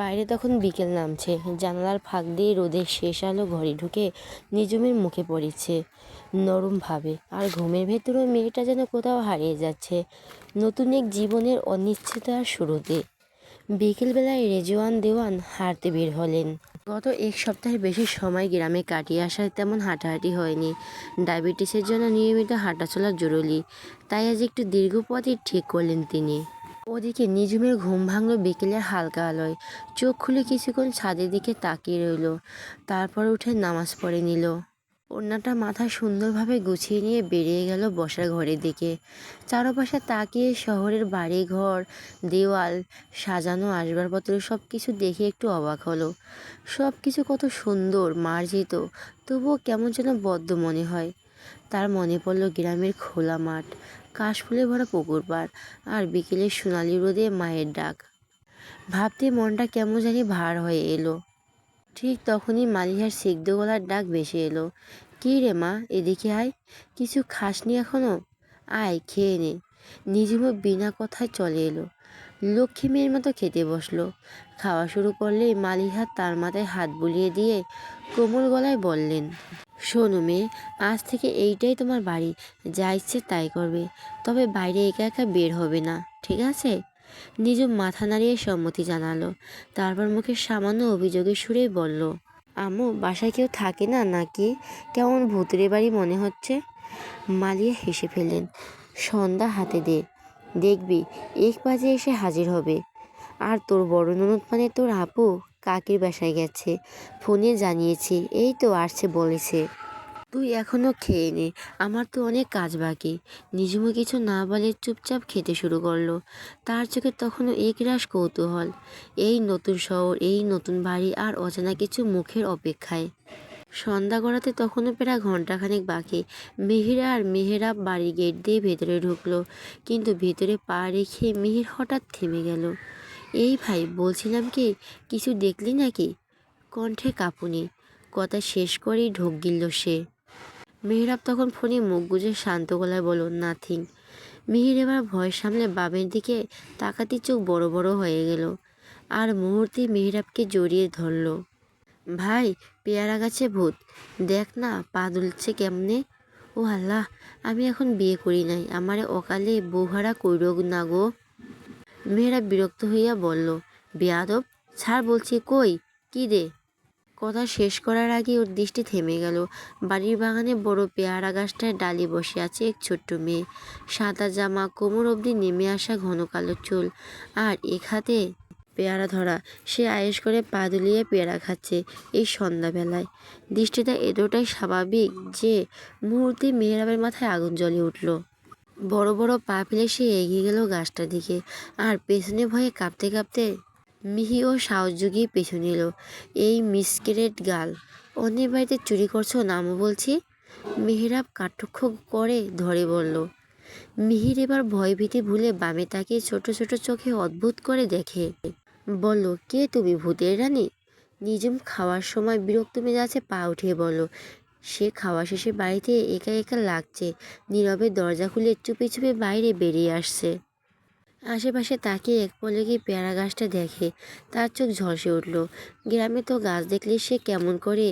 বাইরে তখন বিকেল নামছে। জানালার ফাঁক দিয়ে রোদের শেষ আলো ঘরে ঢুকে নিঝুমের মুখে পড়েছে নরমভাবে। আর ঘুমের ভেতরেও মেয়েটা যেন কোথাও হারিয়ে যাচ্ছে নতুন এক জীবনের অনিশ্চয়তার শুরুতে। বিকেলবেলায় রেজওয়ান দেওয়ান হাঁটতে বের হলেন। গত এক সপ্তাহের বেশি সময় গ্রামে কাটিয়ে আসায় তেমন হাঁটাহাঁটি হয়নি। ডায়াবেটিসের জন্য নিয়মিত হাঁটাচলা জরুরি, তাই আজ একটু দীর্ঘ পথই ঠিক করলেন তিনি। ওদিকে নিঝুমের ঘুম ভাঙল বিকেলের হালকা আলোয়। চোখ খুলে কিছুক্ষণ ছাদের দিকে তাকিয়ে রইল, তারপর উঠে নামাজ পড়ে নিল। ওড়নাটা মাথায় সুন্দরভাবে গুছিয়ে নিয়ে বেরিয়ে গেল বসার ঘরের দিকে। চারপাশে তাকিয়ে শহরের বাড়ি ঘর, দেওয়াল, সাজানো আসবাবপত্র সব কিছু দেখে একটু অবাক হলো। সব কিছু কত সুন্দর মার্জিত, তবুও কেমন যেন বদ্ধ মনে হয়। তার মনে পড়ল গ্রামের খোলা মাঠ, কাশফুলে ভরা পুকুর পাড়, আর বিকেলের সোনালি রোদে মায়ের ডাক। ভাবতে মনটা কেমন জানি ভার হয়ে এলো। ঠিক তখনই মালিহার সিগ্ধ গলার ডাক ভেসে এলো। কী রে মা, এদিকে আয়। কিছু খাসনি এখনো? আয়, খেয়ে নে। নিঝুমও বিনা কথায় চলে এলো। লক্ষ্মী মেয়ের মতো খেতে বসলো। খাওয়া শুরু করলেই মালিহা তার মাথায় হাত বুলিয়ে দিয়ে কোমল গলায় বললেন, শোনো মেয়ে, আজ থেকে এইটাই তোমার বাড়ি। যা ইচ্ছে তাই করবে, তবে বাইরে একা একা বের হবে না, ঠিক আছে? নিঝুম মাথা নাড়িয়ে সম্মতি জানালো। তারপর মুখে সামান্য অভিযোগের সুরেই বলল, আম্মু, বাসায় কেউ থাকে না নাকি? কেমন ভূতুরে বাড়ি মনে হচ্ছে। মালিয়া হেসে ফেললেন। সন্ধ্যা হাতে দে, দেখবি 1 বাজে এসে হাজির হবে। আর তোর বড় ননদ মানে তোর আপু কাকির বাসায় গেছে, ফোনে জানিয়েছি, এই তো আসছে বলেছে। তুই এখনো খেয়ে নে, আমার তো অনেক কাজ বাকি। নিঝুমও কিছু না বলে চুপচাপ খেতে শুরু করলো। তার চোখে তখনও একরাশ কৌতূহল, এই নতুন শহর, এই নতুন বাড়ি, আর অজানা কিছু মুখের অপেক্ষায়। সন্ধ্যা গড়াতে তখনও প্রায় ঘন্টাখানেক বাকি। মিহির আর মেহেরাব বাড়ি গেট দিয়ে ভেতরে ঢুকলো, কিন্তু ভেতরে পা রেখে মিহির হঠাৎ থেমে গেল। এই ভাই, বলছিলাম কি, কিছু দেখলি নাকি? কণ্ঠে কাঁপুনি। কথা শেষ করেই ঢোক গিলল সে। মেহেরাব তখন ফোনে মুখ গুজে শান্ত গলায় বলল, নাথিং। মিহির এবার ভয় সামলে বাবের দিকে তাকাতে চোখ বড় বড় হয়ে গেল, আর মুহূর্তে মেহেরাবকে জড়িয়ে ধরল। ভাই, পেয়ারা গাছে ভূত, দেখ না পা দুলছে কেমনে। ও আল্লাহ, আমি এখন বিয়ে করি নাই, আমারে অকালে বউহারা কইরো না গো। মেয়েরা বিরক্ত হইয়া বলল, বেয়াদব, ছাড় বলছি, কই কি দে। কথা শেষ করার আগে ওর দৃষ্টি থেমে গেল। বাড়ির বাগানে বড় পেয়ারা গাছটায় ডালি বসে আছে এক ছোট্ট মেয়ে। সাদা জামা, কোমর অবধি নেমে আসা ঘন কালো চুল, আর এক হাতে পেয়ারা ধরা। সে আয়েশ করে পা দুলিয়ে পেয়ারা খাচ্ছে এই সন্ধ্যাবেলায়। দৃষ্টিটা এতটাই স্বাভাবিক যে মুহূর্তে মেহেরাবের মাথায় আগুন জ্বলে উঠল। বড় বড় পা ফেলে সে এগিয়ে গেল গাছটার দিকে, আর পেছনে ভয়ে কাঁপতে কাঁপতে মিহি ও সাহস জুগিয়ে পেছু নিল। এই মিসক্রেট গাল, অন্যের বাড়িতে চুরি করছো নামও বলছি। মেহেরাব কাঠক্ষ করে ধরে বলল। মিহির এবার ভয় ভীতি ভুলে বামে তাকিয়ে ছোট ছোট চোখে অদ্ভুত করে দেখে। বলল, কে তুমি, ভূতের রানী? নিঝুম খাওয়ার সময় বিরক্ত মেজাজে পা উঠিয়ে বলল। সে খাওয়া শেষে বাড়িতে একা একা লাগছে, নীরবে দরজা খুলে চুপি চুপি বাইরে বেরিয়ে আসছে। আশেপাশে তাকিয়ে এক পলকে পেয়ারা গাছটা দেখে তার চোখ ঝলসে উঠল। গ্রামে তো গাছ দেখলে সে কেমন করে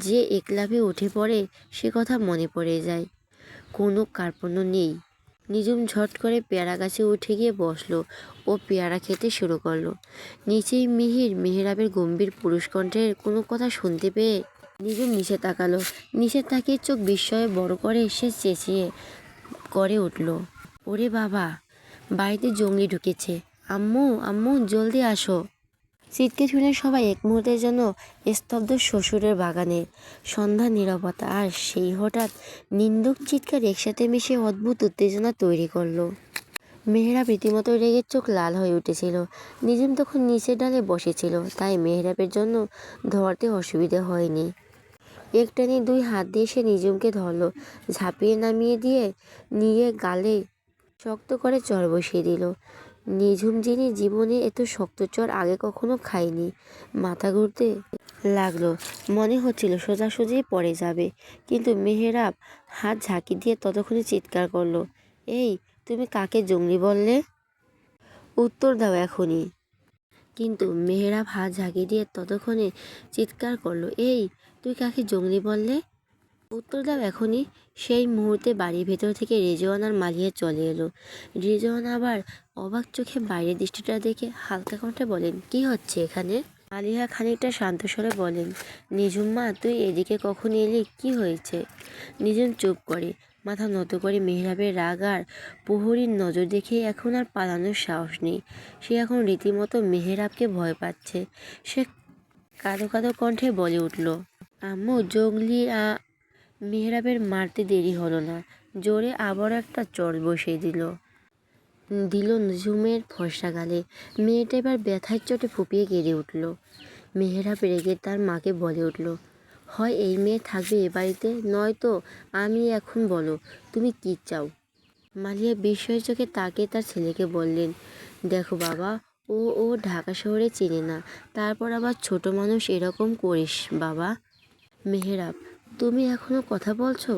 যে একলাভে উঠে পড়ে সে কথা মনে পড়ে যায়। কোনো কার্পণ্য নেই। নিঝুম ঝট করে পেয়ারা গাছে উঠে গিয়ে বসলো ও পেয়ারা খেতে শুরু করলো। নিচেই মিহির মেহেরাবের গম্ভীর পুরুষ কণ্ঠের কোনো কথা শুনতে পেয়ে নিঝুম নিচে তাকালো। নিচে তাকিয়ে চোখ বিস্ময়ে বড় করে সে চেঁচিয়ে করে উঠল, ওরে বাবা, বাড়িতে জঙ্গলি ঢুকেছে। আম্মু, আম্মু, জলদি আসো। চিৎকার শুনে সবাই এক মুহূর্তের জন্য স্তব্ধ। শ্বশুরের বাগানে সন্ধ্যা, নীরবতা আর সেই হঠাৎ নিন্দুক চিৎকার একসাথে মিশে অদ্ভুত উত্তেজনা তৈরি করলো। মেহেরাব রীতিমতো রেগে চোখ লাল হয়ে উঠেছিল। নিঝুম তখন নিচের ডালে বসেছিল, তাই মেহেরাবের জন্য ধরতে অসুবিধা হয়নি। একটানে 2 হাত দিয়ে সে নিঝুমকে ধরল, ঝাঁপিয়ে নামিয়ে দিয়ে নিয়ে গালে শক্ত করে চড় বসিয়ে দিল। নিঝুম যিনি জীবনে এত শক্ত চড় আগে কখনো খায়নি। মাথা ঘুরতে লাগলো, মনে হচ্ছিল সোজাসুজি পড়ে যাবে, কিন্তু মেহেরাব হাত ঝাঁকি দিয়ে ততক্ষণে চিৎকার করলো, এই, তুমি কাকে জঙ্গলি বললে? উত্তর দাও এখনই। কিন্তু মেহেরাব হাত ঝাঁকিয়ে দিয়ে ততক্ষণে চিৎকার করলো, এই তুই কাকে জঙ্গলি বললে? উত্তর দাও এখনই। সেই মুহূর্তে বাড়ির ভেতর থেকে রেজওয়ান আর মালিয়া চলে এলো। রেজওয়ান আবার অবাক চোখে বাইরের দৃষ্টিটা দেখে হালকা কণ্ঠে বলেন, কি হচ্ছে এখানে? মালিহা খানিকটা শান্ত স্বরে বলেন, নিঝুম মা, তুই এদিকে কখন এলি? কি হয়েছে? নিঝুম চুপ করে মাথা নত করে মেহরাবের রাগ আর প্রহরীর নজর দেখে এখন আর পালানোর সাহস নেই। সে এখন রীতিমতো মেহরাবকে ভয় পাচ্ছে। সে কাঁদো কাঁদো কণ্ঠে বলে উঠল, আম্মু, জঙ্গলি মেহরাবের মারতে দেরি হলো না, জোরে আবার একটা চড় বসিয়ে দিল নিঝুমের ফর্সা গালে। মেয়েটা এবার ব্যথার চোটে ফুপিয়ে কেঁদে উঠল। মেহরাব রেগে তার মাকে বলে উঠল, হয় এই মেয়ে থাকবে এ বাড়িতে, নয়তো আমি। এখন বলো তুমি কি চাও? মালিয়া বিস্ময়ের চোখে তাকে তার ছেলেকে বললেন, দেখো বাবা, ও ঢাকা শহরে চেনে না, তারপর আবার ছোট মানুষ এরকম করিস বাবা। মেহরাব, তুমি এখনো কথা বলছো?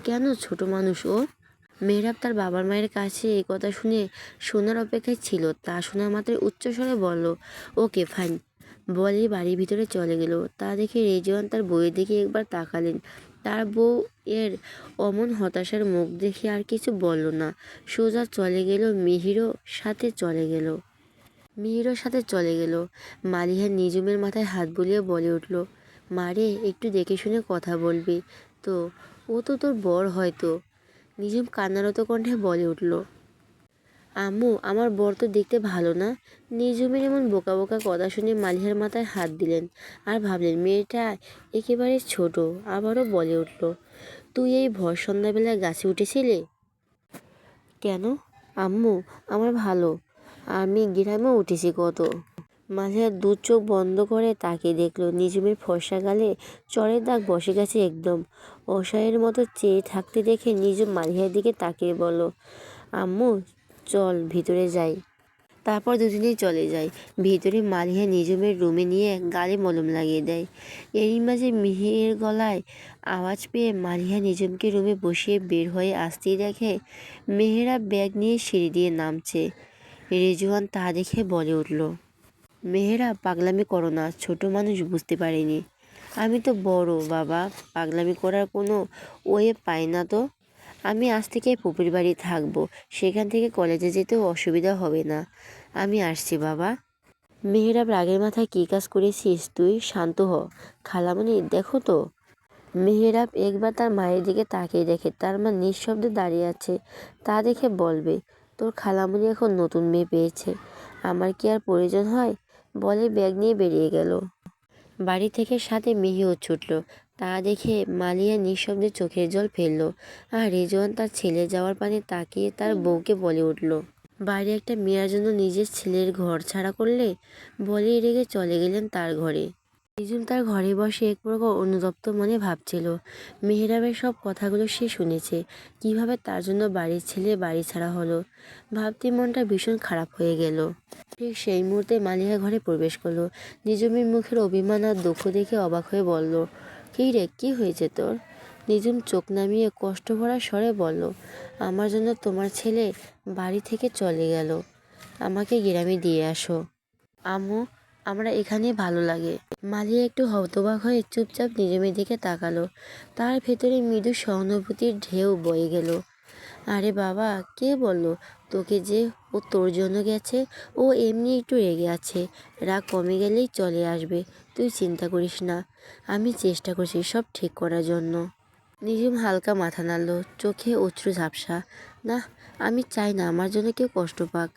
কেন ছোট মানুষ ও? মেহরাব তার বাবার মায়ের কাছে এই কথা শোনার অপেক্ষায় ছিল। তা শোনা মাত্রই উচ্চস্বরে বলল, ওকে ফাইন, বলে বাড়ির ভিতরে চলে গেল। তা দেখে রেজওয়ান তার বউয়ের দিকে একবার তাকালেন। তার বউ এর অমন হতাশার মুখ দেখে আর কিছু বলল না, সোজা চলে গেল মিহিরও সাথে চলে গেল। মালিহা নিঝুমের মাথায় হাত বুলিয়ে বলে উঠল, মারে, একটু দেখে শুনে কথা বলবি তো, ও তো তোর বর হয়তো। নিঝুম কান্নারত কণ্ঠে বলে উঠল, আম্মু, আমার বর তো দেখতে ভালো না। নিঝুমের এমন বোকা বোকা কথা শুনে মালিহার মাথায় হাত দিলেন আর ভাবলেন মেয়েটা একেবারে ছোট। আবারও বলে উঠল, তুই এই ভর সন্ধ্যাবেলায় গাছে উঠেছিলি কেন? আম্মু, আমার ভালো, আমি গ্রামেও উঠেছি কত। মালিহা দু চোখ বন্ধ করে তাকিয়ে দেখলো নিঝুমের ফর্সা গালে চড়ের দাগ বসে গেছে একদম। অসহায়ের মতো চেয়ে থাকতে দেখে নিঝুম মালিহার দিকে তাকিয়ে বলল, আম্মু, চল ভিতরে যাই। তারপর দুজনেই চলে যায় ভিতরে। মালিহা নিঝুমের রুমে নিয়ে গালে মলম লাগিয়ে দেয়। এরই মাঝে মিহির গলায় আওয়াজ পেয়ে মালিহা নিঝুমকে রুমে বসিয়ে বের হয়ে আসতেই দেখে মেহেরাব ব্যাগ নিয়ে সিঁড়ি দিয়ে নামছে। রেজওয়ান তা দেখে বলে উঠল, মেহেরাব, পাগলামি করো না, ছোট মানুষ বুঝতে পারেনি। আমি তো বড় বাবা, পাগলামি করার কোনো ওয়ে পাই না তো। আমি আজ থেকে ফুপির বাড়ি থাকবো, সেখান থেকে কলেজে যেতেও অসুবিধা হবে না। আমি আসছি বাবা। মেহেরাব রাগের মাথায় কী কাজ করেছিস তুই? শান্ত হ। খালামণি দেখো তো। মেহেরাব একবার তার মায়ের দিকে তাকিয়ে দেখে তার মা নিঃশব্দে দাঁড়িয়ে আছে। তা দেখে বলবে, তোর খালামণি এখন নতুন মেয়ে পেয়েছে, আমার কি আর প্রয়োজন হয়? বলে ব্যাগ নিয়ে বেরিয়ে গেল। বাড়ি থেকে সাথে মিহিও ছুটল। তা দেখে মালিয়া নিঃশব্দে চোখের জল ফেলল। আর রেজওয়ান তার ছেলে যাওয়ার পানে তাকিয়ে তার বউকে বলে উঠল, বাইরে একটা মেয়ের জন্য নিজের ছেলের ঘর ছাড়া করলে? বলেই রেগে চলে গেলেন তার ঘরে। নিঝুম তার ঘরে বসে এক প্রকার অনুতপ্ত মনে ভাবছিল। মেহেরাবের সব কথাগুলো সে শুনেছে, কিভাবে তার জন্য বাড়ির ছেলে বাড়ি ছাড়া হলো। ভাবতে মনটা ভীষণ খারাপ হয়ে গেল। ঠিক সেই মুহূর্তে মালিহা ঘরে প্রবেশ করলো। নিঝুমের মুখের অভিমান আর দুঃখ দেখে অবাক হয়ে বলল, কী রে, কী হয়েছে তোর? নিঝুম চোখ নামিয়ে কষ্ট ভরা স্বরে বলল, আমার জন্য তোমার ছেলে বাড়ি থেকে চলে গেল, আমাকে গ্রামে দিয়ে আসো। আম্মু, আমরা এখানেই ভালো লাগে। মালিয়া একটু হতবাক হয়ে চুপচাপ নিঝুমের দিকে তাকালো। তার ভেতরে মৃদু সহানুভূতির ঢেউ বয়ে গেল। আরে বাবা, কে বললো তোকে যে ও তোর জন্য গেছে? ও এমনি একটু রেগে আছে, রাগ কমে গেলেই চলে আসবে, তুই চিন্তা করিস না। আমি চেষ্টা করছি সব ঠিক করার জন্য। নিঝুম হালকা মাথা নাড়ল, চোখে অশ্রু ঝাপসা। না, আমি চাই না আমার জন্য কেউ কষ্ট পাক।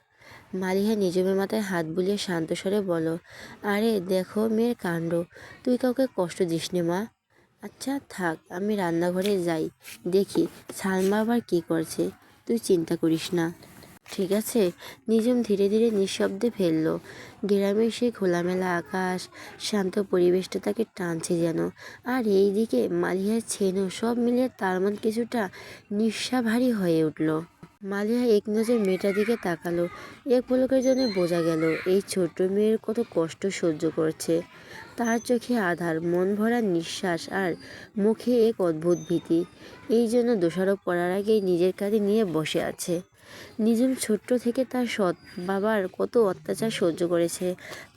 মালিহা নিঝুমের মাথায় হাত বুলিয়ে শান্ত স্বরে বলো, আরে দেখো মেয়ের কাণ্ড, তুই কাউকে কষ্ট দিস নে মা। আচ্ছা থাক, আমি রান্নাঘরে যাই, দেখি সালমা আবার কী করছে, তুই চিন্তা করিস না, ঠিক আছে? নিঝুম ধীরে ধীরে নিঃশব্দে ফেলল। গ্রামের সেই খোলামেলা আকাশ, শান্ত পরিবেশটা তাকে টানছে যেন। আর এইদিকে মালিহার ছেনু, সব মিলিয়ে তার মন কিছুটা নিঃসাভারী হয়ে উঠল। মালিহা এক নজর মেয়েটার দিকে তাকালো। এক পলকের জন্য বোঝা গেল এই ছোট্ট মেয়ের কত কষ্ট সহ্য করছে। তার চোখে আধার, মন ভরা নিঃশ্বাস আর মুখে এক অদ্ভুত ভীতি। এই জন্য দোষারোপ করার আগেই নিজের কাঁধে নিয়ে বসে আছে। নিজুম ছোট্ট থেকে তার সৎ বাবার কত অত্যাচার সহ্য করেছে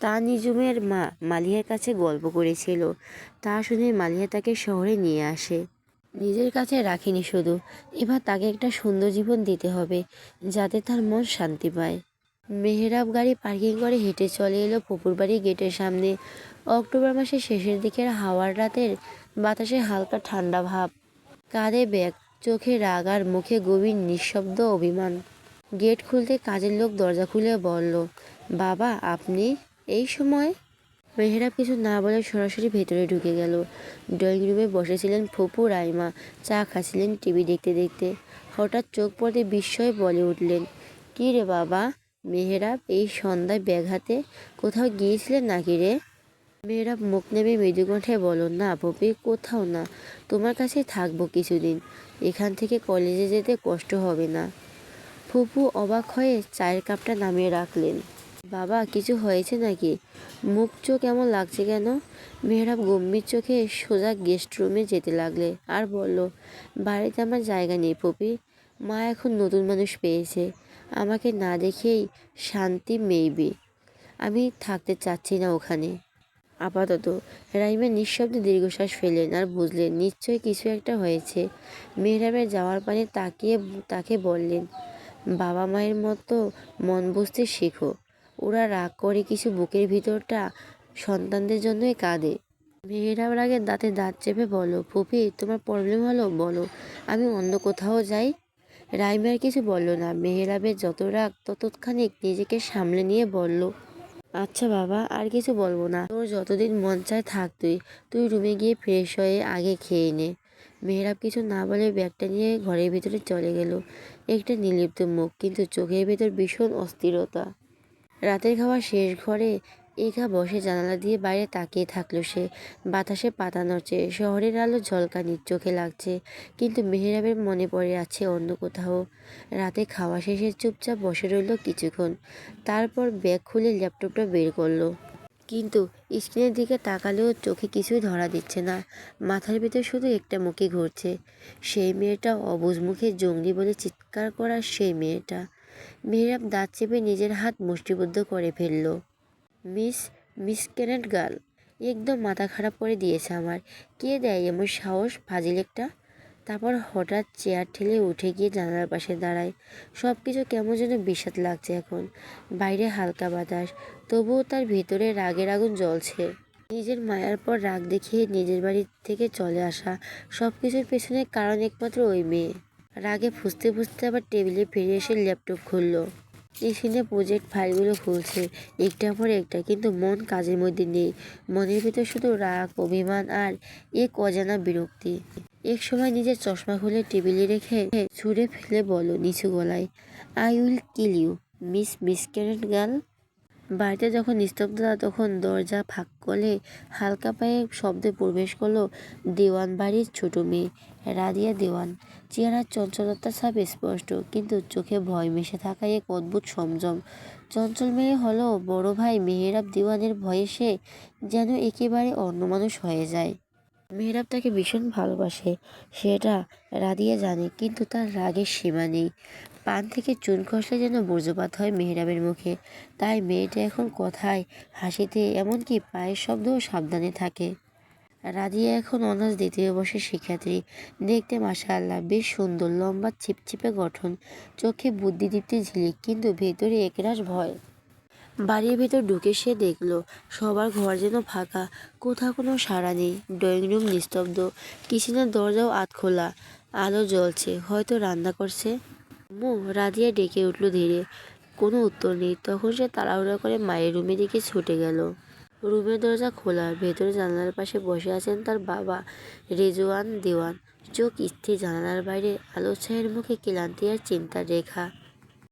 তা নিজুমের মা মালিহার কাছে গল্প করেছিল। তা শুনে মালিহা তাকে শহরে নিয়ে আসে। নিজের কাছে রাখিনি শুধু, এবার তাকে একটা সুন্দর জীবন দিতে হবে যাতে তার মন শান্তি পায়। মেহরাব গাড়ি পার্কিং করে হেঁটে চলে এলো ফুপুর বাড়ির গেটের সামনে। অক্টোবর মাসের শেষের দিকের হাওয়ার রাতের বাতাসে হালকা ঠান্ডা ভাব। কাঁধে ব্যাগ, চোখে রাগ আর মুখে গভীর নিঃশব্দ অভিমান। গেট খুলতে কাজের লোক দরজা খুলে বলল, বাবা আপনি এই সময়? মেহরাব কিছু না বলে সরাসরি ভেতরে ঢুকে গেল। ড্রয়িং রুমে বসেছিলেন ফুপু রাইমা, চা খাচ্ছিলেন টিভি দেখতে দেখতে। হঠাৎ চোখ পড়তে বিস্ময়ে বলে উঠলেন, কী রে বাবা মেহরাব, এই সন্ধ্যায় ব্যাগ হাতে কোথাও গিয়েছিলেন নাকি রে? মেহরাব মুখ নেমে মৃদু কণ্ঠে বলল, না পপি, কোথাও না, তোমার কাছে থাকবো কিছুদিন, এখান থেকে কলেজে যেতে কষ্ট হবে না। ফুপু অবাক হয়ে চায়ের কাপটা নামিয়ে রাখলেন। বাবা কিছু হয়েছে নাকি? মুখ চোখ কেমন লাগছে কেন? মেহরাব গম্ভীর চোখে সোজা গেস্ট রুমে যেতে লাগলে আর বলল, বাড়িতে আমার জায়গা নেই পপি, মা এখন নতুন মানুষ পেয়েছে, আমাকে না দেখেই শান্তি মেইবি, আমি থাকতে চাচ্ছি না ওখানে আপাতত। রাইমা নিঃশব্দে দীর্ঘশ্বাস ফেললেন আর বুঝলেন নিশ্চয়ই কিছু একটা হয়েছে। মেহরাবের যাওয়ার পানে তাকিয়ে তাকে বললেন, বাবা মায়ের মতো মন বুঝতে শেখো, ওরা রাগ করে কিছু বুকের ভিতরটা সন্তানদের জন্যই কাঁদে। মেহরাব রাগে দাঁতে দাঁত চেপে বলো, পপি তোমার প্রবলেম হলো বলো, আমি অন্য কোথাও যাই। রাইমার কিছু বলল না। মেহরাবের যত রাগ ততখানিক নিজেকে সামলে নিয়ে বলল, আচ্ছা বাবা আর কিছু বলবো না, তোর যতদিন মন চায় থাক, তুই রুমে গিয়ে ফ্রেশ হয়ে আগে খেয়ে নে। মেহরাব কিছু না বলে ব্যাগটা নিয়ে ঘরের ভিতরে চলে গেল। একটা নির্লিপ্ত মুখ, কিন্তু চোখের ভিতর ভীষণ অস্থিরতা। রাতের খাওয়া শেষ, ঘরে একা বসে জানালা দিয়ে বাইরে তাকিয়ে থাকলো সে। বাতাসে পাতা নড়ছে, শহরের আলো ঝলকানি চোখে লাগছে, কিন্তু মেহরাবের মনে পড়ে আছে অন্য কোথাও। রাতে খাওয়া শেষে চুপচাপ বসে রইল কিছুক্ষণ, তারপর ব্যাগ খুলে ল্যাপটপটা বের করলো। কিন্তু স্ক্রিনের দিকে তাকালেও চোখে কিছুই ধরা দিচ্ছে না। মাথার ভিতর শুধু একটা মুখই ঘুরছে, সেই মেয়েটা, অবুঝ মুখে জঙ্গলি বলে চিৎকার করা সেই মেয়েটা। মেহরাব দাঁত চেপে নিজের হাত মুষ্টিবদ্ধ করে ফেলল। মিস মিস কেনেট গার্ল, একদম মাথা খারাপ করে দিয়েছে আমার, কে দেয় এমন সাহস ফাজিল একটা। তারপর হঠাৎ চেয়ার ঠেলে উঠে গিয়ে জানালার পাশে দাঁড়ায়। সব কিছু কেমন যেন বিষাদ লাগছে এখন। বাইরে হালকা বাতাস, তবুও তার ভেতরে রাগের আগুন জ্বলছে। নিজের মায়ার পর রাগ দেখিয়ে নিজের বাড়ি থেকে চলে আসা, সব কিছুর পেছনে কারণ একমাত্র ওই মেয়ে। রাগে ফুঁসতে ফুঁসতে আবার টেবিলে ফিরে এসে ল্যাপটপ খুলল। স্ক্রিনে প্রজেক্ট ফাইলগুলো খুলছে একটার পর একটা, কিন্তু মন কাজের মধ্যে নেই। মনের ভিতর শুধু রাগ, অভিমান আর এক অজানা বিরক্তি। এক সময় নিজের চশমা খুলে টেবিলে রেখে ছুঁড়ে ফেলে বলো নিচু গলায়, I will kill you Miss carrot girl. বাড়িতে যখন নিস্তব্ধতা, তখন দরজা ফাঁক করলে হালকা পায়ে শব্দে প্রবেশ করলো দেওয়ান বাড়ির ছোট মেয়ে রাদিয়া দেওয়ান। চেহারার চঞ্চলতা ছাপ স্পষ্ট, কিন্তু চোখে ভয় মিশে থাকা এক অদ্ভুত সংযম। চঞ্চল মেয়ে হলো বড় ভাই মেহরাব দেওয়ানের ভয়ে সে যেন একেবারে অন্য মানুষ হয়ে যায়। মেহরাব তাকে ভীষণ ভালোবাসে, সেটা রাদিয়া জানে, কিন্তু তার রাগের সীমা নেই। পান থেকে চুন খসলে যেন বজ্রপাত হয় মেহরাবের মুখে। তাই মেয়েটা এখন কথায়, হাসিতে, এমনকি পায়ের শব্দও সাবধানে থাকে। রাদিয়া এখন অনার্স দ্বিতীয় বর্ষের শিক্ষার্থী। দেখতে মাশাআল্লাহ বেশ সুন্দর, লম্বা ছিপছিপে গঠন, চোখে বুদ্ধিদীপ্তি ঝিলিক, কিন্তু ভেতরে একরাশ ভয়। বাড়ির ভেতর ঢুকে সে দেখলো সবার ঘর যেন ফাঁকা, কোথাও কোনো সাড়া নেই। ড্রয়িং রুম নিস্তব্ধ, কিচেনের দরজাও আধখোলা, আলো জ্বলছে, হয়তো রান্না করছে। রাদিয়া ডেকে উঠল ধীরে। কোনো উত্তর নেই। তখন সে তাড়াহুড়া করে মায়ের রুমের দিকে ছুটে গেল। রুমের দরজা খোলা, ভেতরে জানালার পাশে বসে আছেন তার বাবা রেজওয়ান দেওয়ান, চোখ স্থির জানালার বাইরে, আলো ছায়ের মুখে ক্লান্তি আর চিন্তার রেখা।